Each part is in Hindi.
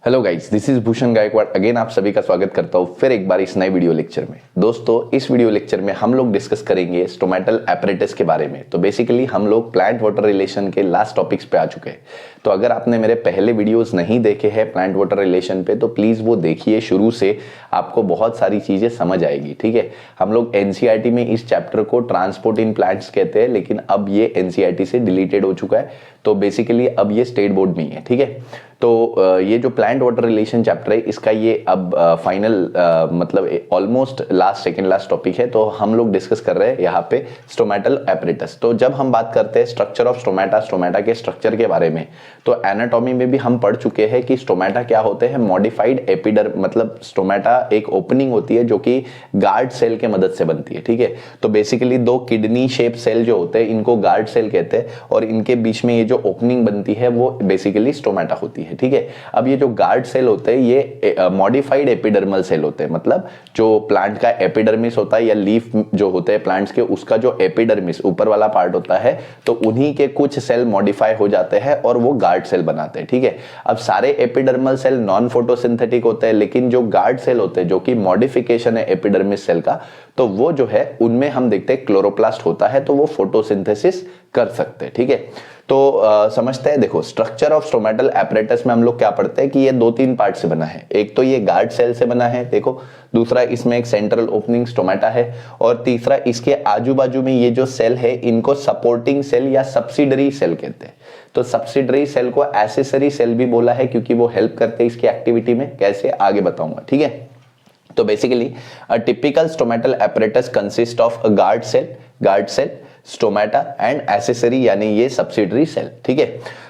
Hello guys, this is Bhushan Gaikwad. Again आप सभी का स्वागत करता हूँ फिर एक बार इस नए वीडियो लेक्चर में। दोस्तों, इस वीडियो लेक्चर में हम लोग डिस्कस करेंगे स्टोमेटल एपरेटस के बारे में। तो बेसिकली हम लोग प्लांट वाटर रिलेशन के लास्ट टॉपिक्स पे आ चुके हैं। तो अगर आपने मेरे पहले वीडियोस नहीं देखे हैं प्लांट वाटर रिलेशन पे तो प्लीज वो देखिए शुरू से, आपको बहुत सारी चीजें समझ आएगी। ठीक है, हम लोग एनसीईआरटी में इस चैप्टर को ट्रांसपोर्ट इन प्लांट्स कहते हैं, लेकिन अब ये एनसीईआरटी से डिलीटेड हो चुका है। तो बेसिकली अब ये स्टेट बोर्ड में ही है। ठीक है, तो ये जो प्लांट वाटर रिलेशन चैप्टर है इसका ये अब फाइनल मतलब ऑलमोस्ट सेकेंड लास्ट टॉपिक है। तो हम लोग डिस्कस कर रहे हैं यहाँ पे स्टोमेटल एपरेटस। तो जब हम बात करते हैं स्ट्रक्चर ऑफ स्टोमेटा के स्ट्रक्चर के बारे में, तो एनाटॉमी में भी हम पढ़ चुके हैं कि स्टोमेटा क्या होते हैं। मॉडिफाइड एपिडर्म, मतलब स्टोमेटा एक ओपनिंग होती है जो कि गार्ड सेल के मदद से बनती है। ठीक है, तो बेसिकली दो किडनी शेप सेल जो होते हैं इनको गार्ड सेल कहते हैं, और इनके बीच में ये जो ओपनिंग बनती है वो बेसिकली स्टोमेटा होती है। ठीक है, अब ये जो गार्ड सेल होते हैं ये मॉडिफाइड एपिडर्मल सेल होते हैं, मतलब जो प्लांट का एपिडर्मिस होता है या लीफ जो होते हैं प्लांट्स के, उसका जो एपिडर्मिस ऊपर वाला पार्ट होता है, तो उन्हीं के कुछ सेल मॉडिफाई हो जाते हैं और वो गार्ड सेल बनाते हैं। ठीक है, अब सारे एपिडर्मल सेल नॉन फोटोसिंथेटिक होते हैं, लेकिन जो गार्ड सेल होते हैं जो कि मॉडिफिकेशन है एपिडर्मिस सेल का, तो वो जो है उनमें हम देखते हैं क्लोरोप्लास्ट होता है, तो वो फोटोसिंथेसिस कर सकते हैं। ठीक है, तो समझते हैं। देखो, स्ट्रक्चर ऑफ स्टोमेटल एपरेटस में हम लोग क्या पढ़ते हैं कि ये दो तीन पार्ट से बना है। एक तो ये गार्ड सेल से बना है, देखो। दूसरा, इसमें एक सेंट्रल ओपनिंग स्टोमेटा है। और तीसरा, इसके आजू बाजू में ये जो सेल है इनको सपोर्टिंग सेल या सब्सिडरी सेल कहते हैं। तो सब्सिडरी सेल को एसेसरी सेल भी बोला है क्योंकि वो हेल्प करते हैं इसकी एक्टिविटी में। कैसे, आगे बताऊंगा। ठीक है, तो basically a typical stomatal apparatus consist of a guard cell, stomata and accessory यानी ये सब्सिडरी सेल। ठीक है,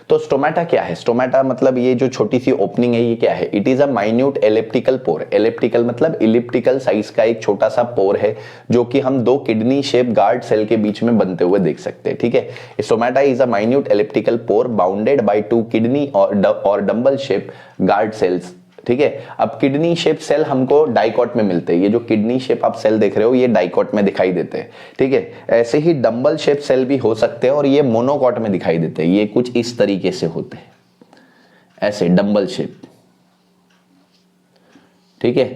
तो स्टोमेटा क्या है? स्टोमेटा मतलब ये जो छोटी सी ओपनिंग है ये क्या है? It is a minute elliptical pore. Elliptical मतलब इलिप्टिकल साइज का एक छोटा सा पोर है जो कि हम दो किडनी शेप गार्ड सेल के बीच में बनते हुए देख सकते हैं। ठीक है, stomata is a minute elliptical pore bounded by two kidney और डंबल शेप गार्ड सेल्स। ठीक है, अब किडनी शेप सेल हमको डाइकॉट में मिलते हैं। ये जो किडनी शेप आप सेल देख रहे हो ये डाइकॉट में दिखाई देते हैं। ठीक है, ऐसे ही डंबल शेप सेल भी हो सकते हैं और ये मोनोकॉट में दिखाई देते हैं। ये कुछ इस तरीके से होते हैं, ऐसे डंबल शेप। ठीक है,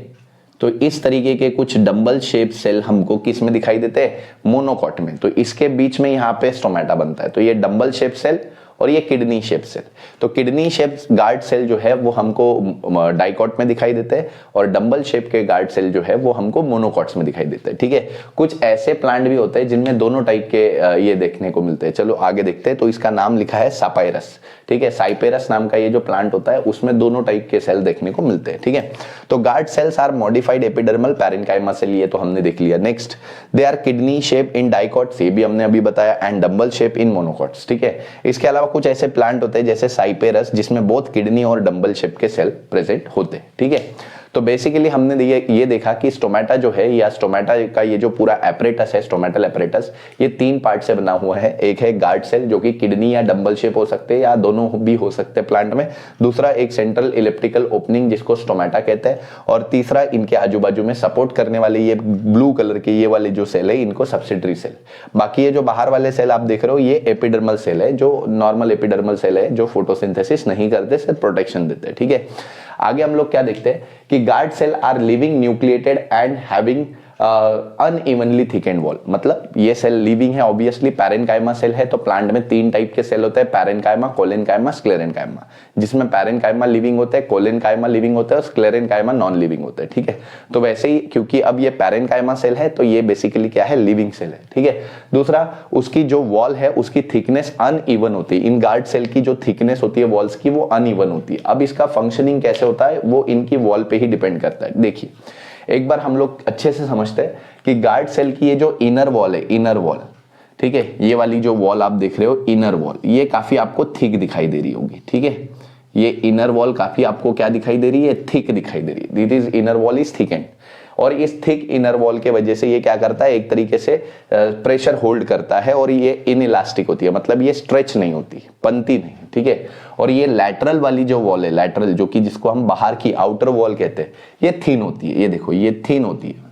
तो इस तरीके के कुछ डंबल शेप सेल हमको किस में दिखाई देते हैं? मोनोकॉट में। तो इसके बीच में यहाँ पे स्टोमेटा बनता है। तो ये डंबल शेप सेल और ये किडनी शेप सेल। तो किडनी शेप गार्ड सेल जो है वो हमको डाइकॉट में दिखाई देते हैं और डंबल शेप के गार्ड सेल जो है वो हमको मोनोकॉट्स में दिखाई देते हैं। ठीक है, कुछ ऐसे प्लांट भी होते हैं जिनमें दोनों टाइप के ये देखने को मिलते हैं। चलो आगे देखते हैं। तो इसका नाम लिखा है सापायरस। ठीक है, साइपेरस नाम का ये जो प्लांट होता है उसमें दोनों टाइप के सेल देखने को मिलते हैं। ठीक है, तो guard cells are modified epidermal parenchyma cell, ये तो हमने देख लिया। Next, they are kidney shape in dicots, ये भी हमने अभी बताया, and dumbbell shape in monocots. ठीक है, इसके अलावा कुछ ऐसे प्लांट होते हैं जैसे साइपेरस जिसमें बोथ किडनी और डंबल शेप के सेल प्रेजेंट होते हैं। ठीक है, तो बेसिकली हमने ये देखा कि स्टोमेटा जो है या स्टोमेटा का ये जो पूरा एपरेटस है, स्टोमेटल एपरेटस, ये तीन पार्ट से बना हुआ है। एक है गार्ड सेल जो कि किडनी या डंबल शेप हो सकते हैं या दोनों भी हो सकते हैं प्लांट में। दूसरा, एक सेंट्रल इलिप्टिकल ओपनिंग जिसको स्टोमेटा कहते हैं। और तीसरा, इनके आजू बाजू में सपोर्ट करने वाले ये ब्लू कलर के ये वाले जो सेल है इनको सब्सिडरी सेल। बाकी ये जो बाहर वाले सेल आप देख रहे हो ये एपिडर्मल सेल है, जो नॉर्मल एपिडर्मल सेल है जो फोटोसिंथेसिस नहीं करते, सिर्फ प्रोटेक्शन देते हैं। ठीक है, आगे हम लोग क्या देखते हैं कि guard cell are living nucleated and having unevenly thickened wall. मतलब ये सेल लिविंग है, ऑब्वियसली पैरेन्काइमा सेल है। तो प्लांट में तीन टाइप के सेल होते हैं, पैरेन्काइमा, कोलेन्काइमा, स्क्लेरेन्काइमा, जिसमें पैरेन्काइमा लिविंग होते हैं, कोलेन्काइमा लिविंग होते हैं और स्क्लेरेन्काइमा नॉन लिविंग होते हैं। ठीक है, तो वैसे ही क्योंकि अब ये पैरेन्काइमा सेल है तो ये बेसिकली क्या है? लिविंग सेल है। ठीक है, दूसरा, उसकी जो वॉल है उसकी थिकनेस अनइवन होती है। इन गार्ड सेल की जो थिकनेस होती है वॉल्स की वो अनइवन होती है। अब इसका फंक्शनिंग कैसे होता है वो इनकी वॉल पे ही डिपेंड करता है। देखिए, एक बार हम लोग अच्छे से समझते हैं कि गार्ड सेल की ये जो इनर वॉल है, इनर वॉल, ठीक है, ये वाली जो वॉल आप देख रहे हो इनर वॉल, ये काफी आपको थिक दिखाई दे रही होगी। ठीक है, ये इनर वॉल काफी आपको क्या दिखाई दे रही है? थिक दिखाई दे रही है। This is inner wall is thick and, और इस थिक इनर वॉल के वजह से ये क्या करता है? एक तरीके से प्रेशर होल्ड करता है और ये इनइलास्टिक होती है, मतलब ये स्ट्रेच नहीं होती, बनती नहीं। ठीक है, और ये लैटरल वाली जो वॉल है, लैटरल जो कि जिसको हम बाहर की आउटर वॉल कहते हैं, ये थिन होती है। ये देखो, ये थिन होती है।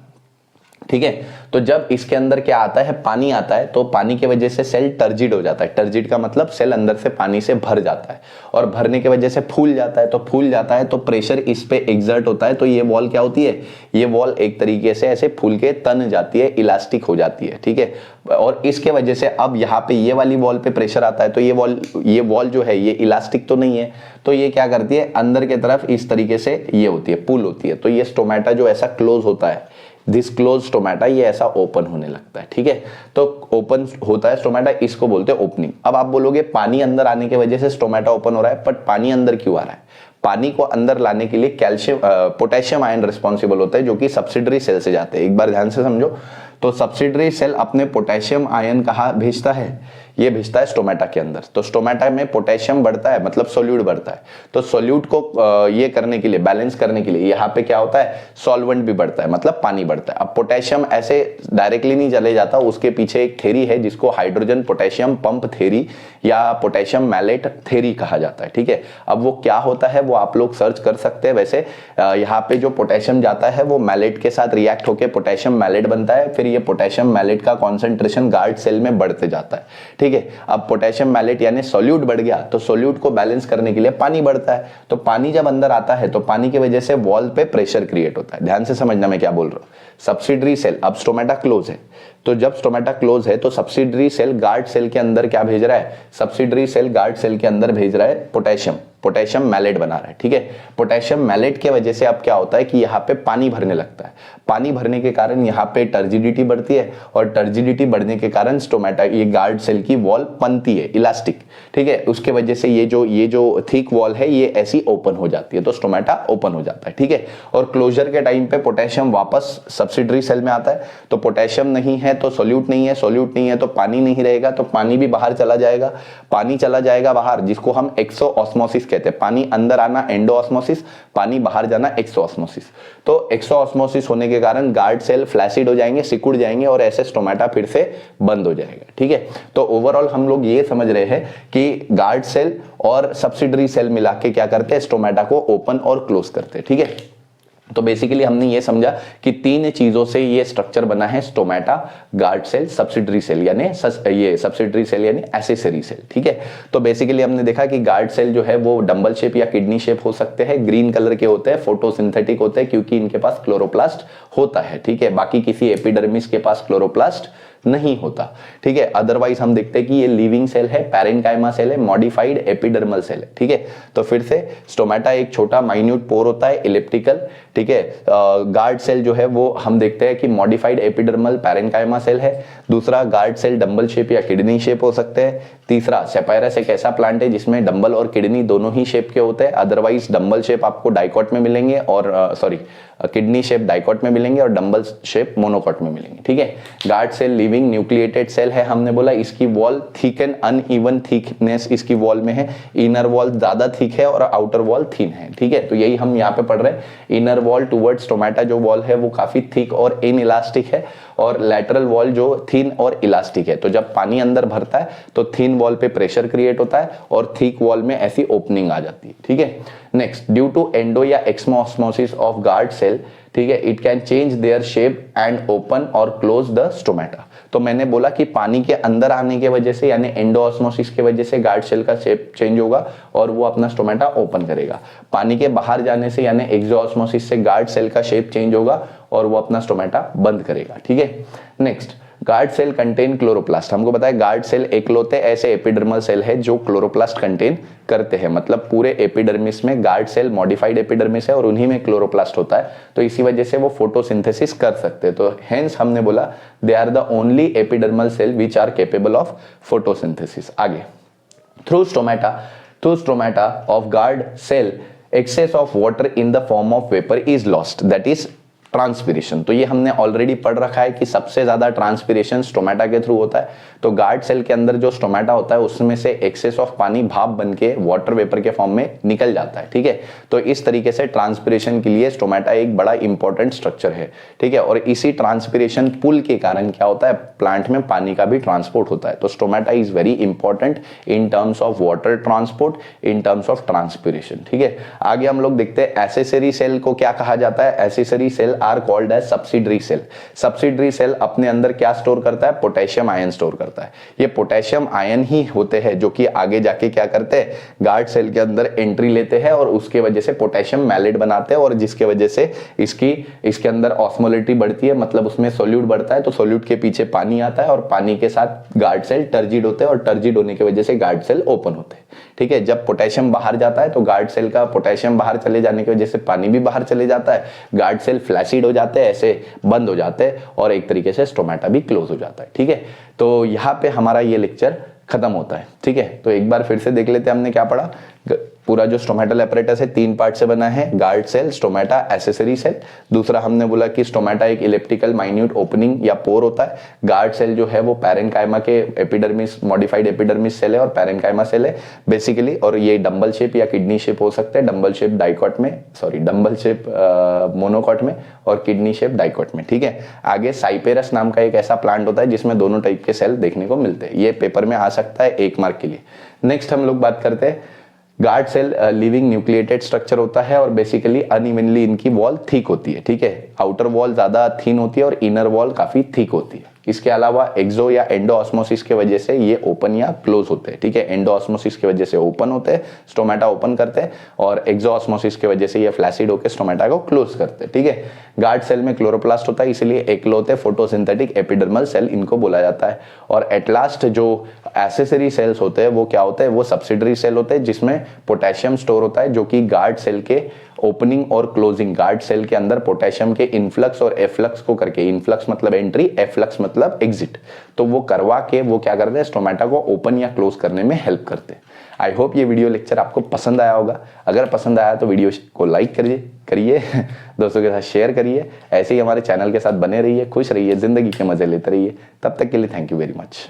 ठीक है। तो जब इसके अंदर क्या आता है, पानी आता है, तो पानी की वजह से सेल टर्जिड हो जाता है। टर्जिड का मतलब सेल अंदर से पानी से भर जाता है, और भरने की वजह से फूल जाता है। तो फूल जाता है तो प्रेशर इस पे एग्जर्ट होता है, तो ये वॉल क्या होती है, ये वॉल एक तरीके से ऐसे फूल के तन जाती है, इलास्टिक हो जाती है। ठीक है। और इसके वजह से अब यहाँ पे ये वाली वॉल पे प्रेशर आता है, तो ये वॉल जो है ये इलास्टिक तो नहीं है, तो ये क्या करती है, अंदर की तरफ इस तरीके से ये होती है, पुल होती है। तो ये स्टोमेटा जो ऐसा क्लोज होता है, दिस क्लोज स्टोमेटा, ये ऐसा ओपन होने लगता है। ठीक है। तो ओपन होता है स्टोमेटा, इसको बोलते हैं ओपनिंग। अब आप बोलोगे पानी अंदर आने की वजह से स्टोमेटा ओपन हो रहा है, बट पानी अंदर क्यों आ रहा है? पानी को अंदर लाने के लिए कैल्शियम पोटेशियम आयन रिस्पॉन्सिबल होता है, जो कि सब्सिडरी सेल से जाते हैं। एक बार ध्यान से समझो, तो सब्सिडरी सेल अपने पोटेशियम आयन कहाँ भेजता है, ये भेजता है स्टोमेटा के अंदर। तो स्टोमेटा में पोटेशियम बढ़ता है, मतलब सोल्यूट बढ़ता है। तो सोल्यूट को ये करने के लिए, बैलेंस करने के लिए यहाँ पे क्या होता है, सॉल्वेंट भी बढ़ता है, मतलब पानी बढ़ता है। अब पोटेशियम ऐसे डायरेक्टली नहीं चले जाता, उसके पीछे एक थ्योरी है जिसको हाइड्रोजन पोटेशियम पंप थ्योरी या पोटेशियम मैलेट थ्योरी कहा जाता है। ठीक है। अब वो क्या होता है वो आप लोग सर्च कर सकते हैं। वैसे यहाँ पे जो पोटेशियम जाता है वो मैलेट के साथ रिएक्ट होकर पोटेशियम मैलेट बनता है, फिर ये पोटेशियम मैलेट का कॉन्सेंट्रेशन गार्ड सेल में बढ़ते जाता है। ठीक है। अब पोटेशियम मैलेट यानी सोल्यूट बढ़ गया, तो सोल्यूट को बैलेंस करने के लिए पानी बढ़ता है। तो पानी जब अंदर आता है तो पानी की वजह से वॉल पे प्रेशर क्रिएट होता है। ध्यान से समझना मैं क्या बोल रहा हूं। सब्सिडरी सेल, अब स्टोमेटा क्लोज है, तो जब स्टोमेटा क्लोज है तो सब्सिडरी सेल गार्ड सेल के अंदर क्या भेज रहा है, सब्सिडरी सेल गार्ड सेल के अंदर भेज रहा है पोटेशियम मैलेट बना रहा है। ठीक है। पोटेशियम मैलेट के वजह से अब क्या होता है कि यहाँ पे पानी भरने लगता है। पानी भरने के कारण यहाँ पे टर्जिडिटी बढ़ती है, और टर्जिडिटी बढ़ने के कारण स्टोमेटा, ये गार्ड सेल की वॉल बनती है इलास्टिक। ठीक है। उसके वजह से ये जो थिक वॉल है ये ऐसी ओपन हो जाती है, तो स्टोमेटा ओपन हो जाता है। ठीक है। और क्लोजर के टाइम पे पोटेशियम वापस सब्सिडरी सेल में आता है, तो पोटेशियम नहीं है तो सोल्यूट नहीं है, सोल्यूट नहीं है तो पानी नहीं रहेगा, तो पानी भी बाहर चला जाएगा। पानी चला जाएगा बाहर, जिसको हम एक्सोऑस्मोसिस कहते हैं। पानी अंदर आना एंडोऑस्मोसिस, पानी बाहर जाना एक्सोऑस्मोसिस। तो एक्सोऑस्मोसिस होने के कारण गार्ड सेल फ्लैसिड हो जाएंगे, सिकुड़ जाएंगे, और ऐसे स्टोमेटा फिर से बंद हो जाएगा। ठीक है। तो ओवरऑल हम लोग ये समझ रहे हैं कि गार्ड सेल और सब्सिडरी सेल मिला के क्या करते हैं, स्टोमेटा को ओपन और क्लोज करते हैं। ठीक है। तो बेसिकली हमने ये समझा कि तीन चीजों से ये स्ट्रक्चर बना है, stomata, guard cell, subsidiary cell, यानी ये सब्सिडरी सेल यानी एसेसरी सेल। ठीक है। तो बेसिकली हमने देखा कि गार्ड सेल जो है वो डंबल शेप या किडनी शेप हो सकते हैं, ग्रीन कलर के होते हैं, फोटोसिंथेटिक होते हैं, क्योंकि इनके पास क्लोरोप्लास्ट होता है। ठीक है। बाकी किसी एपिडर्मिस के पास क्लोरोप्लास्ट नहीं होता। ठीक है। अदरवाइज हम देखते हैं कि ये लिविंग सेल है, पैरेन्काइमा सेल है, मॉडिफाइड एपिडर्मल सेल है। ठीक है। तो फिर से स्टोमेटा एक छोटा माइन्यूट पोर होता है, इलिप्टिकल। ठीक है। गार्ड सेल जो है वो हम देखते हैं कि मॉडिफाइड एपिडर्मल पैरेन्काइमा सेल है। दूसरा गार्ड सेल डंबल शेप या किडनी शेप हो सकते हैं। तीसरा सेपायरस एक ऐसा प्लांट है जिसमें डंबल और किडनी दोनों ही शेप के होते हैं। अदरवाइज डंबल शेप आपको डाइकॉट में मिलेंगे, और किडनी शेप डाइकॉट में मिलेंगे, और डंबल शेप मोनोकॉट में मिलेंगे। ठीक है। Guard cell living nucleated cell है, हमने बोला। इसकी wall thick and uneven thickness इसकी वॉल में है। इनर वॉल ज्यादा थिक है और आउटर वॉल थिन है। ठीक है। तो यही हम यहाँ पे पढ़ रहे हैं। इनर वॉल टुवर्ड्स स्टोमेटा जो वॉल है वो काफी थिक और इनइलास्टिक है, और लेटरल वॉल जो थिन और इलास्टिक है। तो जब पानी अंदर भरता है तो थिन वॉल पे प्रेशर क्रिएट होता है, और थिक वॉल में ऐसी ओपनिंग आ जाती है। ठीक है। नेक्स्ट, ड्यू टू एंडो या एक्सोऑस्मोसिस ऑफ गार्ड सेल, ठीक है, it can change their shape and open और क्लोज द स्टोमेटा। तो मैंने बोला कि पानी के अंदर आने की वजह से यानी एंडोऑस्मोसिस की वजह से गार्ड सेल का शेप चेंज होगा और वो अपना स्टोमेटा ओपन करेगा। पानी के बाहर जाने से यानी एक्सोऑस्मोसिस से गार्ड सेल का शेप चेंज होगा और वो अपना स्टोमेटा बंद करेगा। ठीक है। Next, guard cell contain chloroplast. हमको पता है गार्ड सेल एकलौते ऐसे एपिडर्मल सेल है जो क्लोरोप्लास्ट कंटेन करते हैं, मतलब पूरे एपिडर्मिस में गार्ड सेल मॉडिफाइड एपिडर्मिस है और उन्हीं में क्लोरोप्लास्ट होता है, तो इसी वजह से वो फोटोसिंथेसिस कर सकते हैं। तो हेंस हमने बोला they are the only epidermal cell which are capable of photosynthesis. आगे, through stomata of guard cell excess of water in the form of vapor is lost, that is transpiration. तो ये हमने ऑलरेडी पढ़ रखा है कि सबसे ज्यादा ट्रांसपिरेशन स्टोमेटा के थ्रू होता है। तो गार्ड सेल के अंदर जो स्टोमेटा होता है उसमें से एक्सेस ऑफ पानी भाप बन के वाटर वेपर के फॉर्म में निकल जाता है। ठीक है। तो इस तरीके से ट्रांसपिरेशन के लिए स्टोमेटा एक बड़ा इंपॉर्टेंट स्ट्रक्चर है। ठीक है। और इसी ट्रांसपिरेशन पुल के कारण क्या होता है, प्लांट में पानी का भी ट्रांसपोर्ट होता है। तो stomata is very important in terms of water transport, in terms of transpiration. ठीक है। आगे हम लोग देखते हैं एसेसरी सेल को क्या कहा जाता है। Accessory cell are called as subsidiary cell. Subsidiary cell अपने अंदर क्या स्टोर करता है? पोटेशियम आयन स्टोर करता है। ये पोटेशियम आयन ही होते हैं जो कि आगे जाके क्या करते हैं? गार्ड सेल के अंदर एंट्री लेते हैं और उसके वजह से पोटेशियम मैलेट बनाते हैं, और जिसके वजह से इसके अंदर ऑस्मोलिटी बढ़ती है, मतलब उसमें सोल्यूट बढ़ता है, तो सोल्यूट के पीछे पानी आता है और पानी के साथ गार्ड सेल टर्जिड होते हैं, और टर्जिड होने की वजह से गार्ड सेल ओपन होते हैं। ठीक है, जब पोटेशियम बाहर जाता है तो गार्ड सेल का पोटेशियम बाहर चले जाने की वजह से पानी भी बाहर चले जाता है, गार्ड सेल फ्लैसिड हो जाते हैं, ऐसे बंद हो जाते हैं, और एक तरीके से स्टोमेटा भी क्लोज हो जाता है। ठीक है, तो यहाँ पे हमारा ये लेक्चर खत्म होता है। ठीक है, तो एक बार फिर से देख लेते हैं हमने क्या पढ़ा। पूरा जो स्टोमेटल एपरेटस है 3 पार्ट से बना है, guard cell, stomata, accessory cell. दूसरा हमने बोला कि स्टोमेटा एक इलिप्टिकल माइन्यूट ओपनिंग या पोर होता है। गार्ड सेल जो है वो पैरेन्काइमा के एपिडर्मिस, मॉडिफाइड एपिडर्मिस सेल है और पैरेन्काइमा सेल है बेसिकली, और ये डंबल शेप या किडनी शेप हो सकते हैं, डंबल शेप डाइकॉट में, सॉरी डंबल शेप मोनोकॉट में और किडनी शेप डाइकॉट में। ठीक है, आगे साइपेरस नाम का एक ऐसा प्लांट होता है जिसमें दोनों टाइप के सेल देखने को मिलते हैं। ये पेपर में आ सकता है 1 मार्क के लिए। नेक्स्ट हम लोग बात करते हैं guard cell living nucleated structure होता है और बेसिकली अनइवनली इनकी वॉल थिक होती है। ठीक है, आउटर वॉल ज्यादा थिन होती है और इनर वॉल काफी थिक होती है। इसके अलावा एक्सो या एंडो ऑस्मोसिस के वजह से ये ओपन या क्लोज होते हैं। ठीक है, एंडो ऑस्मोसिस की वजह से ओपन होते हैं, स्टोमेटा ओपन करते हैं, और एक्सो ऑस्मोसिस की वजह से ये फ्लैसिड होकर स्टोमेटा को क्लोज करते हैं। ठीक है, गार्ड सेल में क्लोरोप्लास्ट होता है, इसलिए एकलौते फोटोसिंथेटिक एपिडर्मल सेल इनको बोला जाता है। और एट लास्ट जो एसेसरी सेल्स होते हैं वो क्या होते हैं? वो सब्सिडरी सेल होते हैं जिसमें पोटेशियम स्टोर होता है, जो कि गार्ड सेल के ओपनिंग और क्लोजिंग, गार्ड सेल के अंदर पोटेशियम के इनफ्लक्स और एफ्लक्स को करके, इनफ्लक्स मतलब एंट्री, एफ्लक्स मतलब एग्जिट, तो वो करवा के वो क्या करते हैं? स्टोमेटा को ओपन या क्लोज करने में हेल्प करते हैं। आई होप ये वीडियो लेक्चर आपको पसंद आया होगा। अगर पसंद आया तो वीडियो को लाइक करिए दोस्तों के साथ शेयर करिए। ऐसे ही हमारे चैनल के साथ बने रहिए, खुश रहिए, जिंदगी के मजे लेते रहिए। तब तक के लिए थैंक यू वेरी मच।